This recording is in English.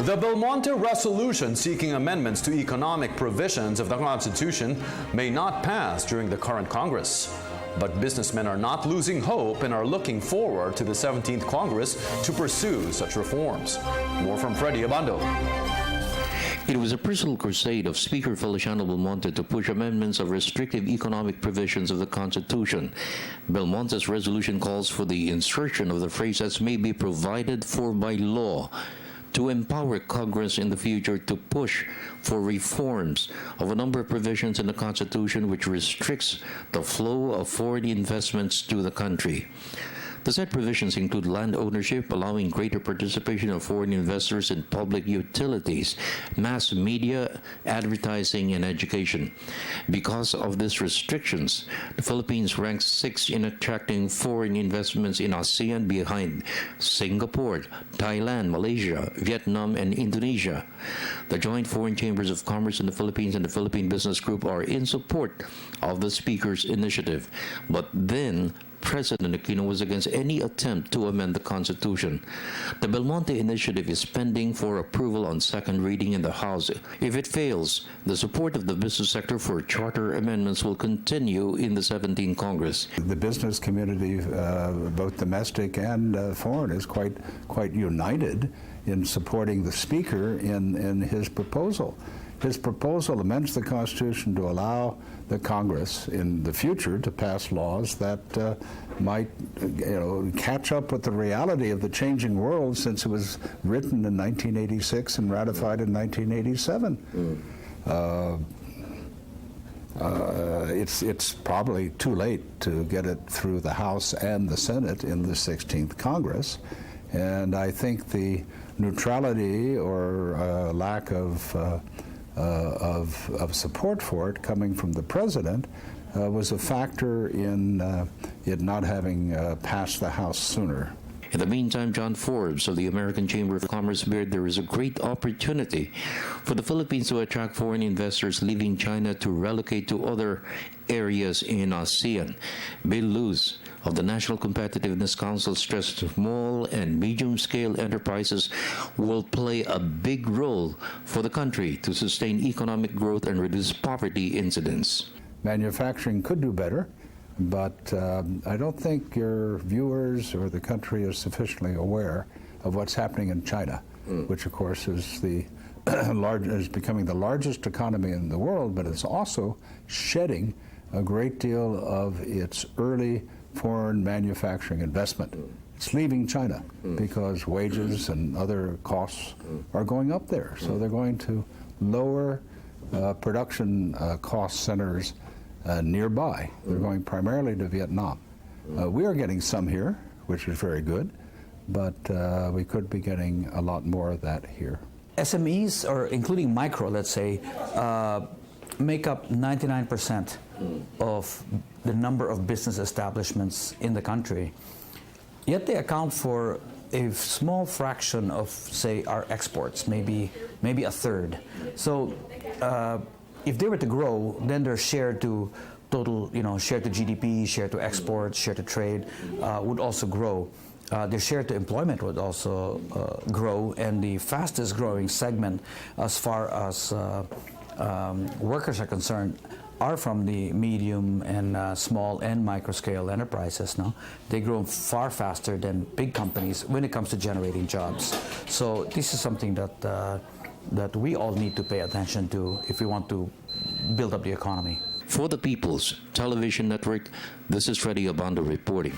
The Belmonte resolution seeking amendments to economic provisions of the Constitution may not pass during the current Congress. But businessmen are not losing hope and are looking forward to the 17th Congress to pursue such reforms. More from Freddie Abando. It was a personal crusade of Speaker Feliciano Belmonte to push amendments of restrictive economic provisions of the Constitution. Belmonte's resolution calls for the insertion of the phrase "as may be provided for by law" to empower Congress in the future to push for reforms of a number of provisions in the Constitution which restricts the flow of foreign investments to the country. The said provisions include land ownership, allowing greater participation of foreign investors in public utilities, mass media, advertising, and education. Because of these restrictions, the Philippines ranks 6th in attracting foreign investments in ASEAN behind Singapore, Thailand, Malaysia, Vietnam, and Indonesia. The Joint Foreign Chambers of Commerce in the Philippines and the Philippine Business Group are in support of the Speaker's initiative. But then, President Aquino was against any attempt to amend the Constitution. The Belmonte initiative is pending for approval on second reading in the House. If it fails, the support of the business sector for charter amendments will continue in the 17th Congress. The business community, both domestic and foreign, is quite united in supporting the Speaker in his proposal. His proposal amends the Constitution to allow the Congress in the future to pass laws that might catch up with the reality of the changing world since it was written in 1986 and ratified in 1987. It's probably too late to get it through the House and the Senate in the 16th Congress, and I think the neutrality or lack of support for it coming from the President was a factor in it not having passed the House sooner. In the meantime, John Forbes of the American Chamber of Commerce said there is a great opportunity for the Philippines to attract foreign investors leaving China to relocate to other areas in ASEAN. Bill Luz of the National Competitiveness Council stressed small and medium-scale enterprises will play a big role for the country to sustain economic growth and reduce poverty incidents. Manufacturing could do better, but I don't think your viewers or the country is sufficiently aware of what's happening in China, which of course is is becoming the largest economy in the world, but it's also shedding a great deal of its early foreign manufacturing investment. It's leaving China because wages and other costs are going up there. So they're going to lower production cost centers nearby. They're going primarily to Vietnam. We are getting some here, which is very good, but we could be getting a lot more of that here. SMEs, or including micro, let's say, make up 99% of the number of business establishments in the country. Yet they account for a small fraction of, say, our exports, maybe a third. So if they were to grow, then their share to total, share to GDP, share to exports, share to trade would also grow. Their share to employment would also grow, and the fastest growing segment as far as workers are concerned are from the medium and small and micro-scale enterprises. No, they grow far faster than big companies when it comes to generating jobs. So this is something that we all need to pay attention to if we want to build up the economy. For the People's Television Network, this is Freddie Abando reporting.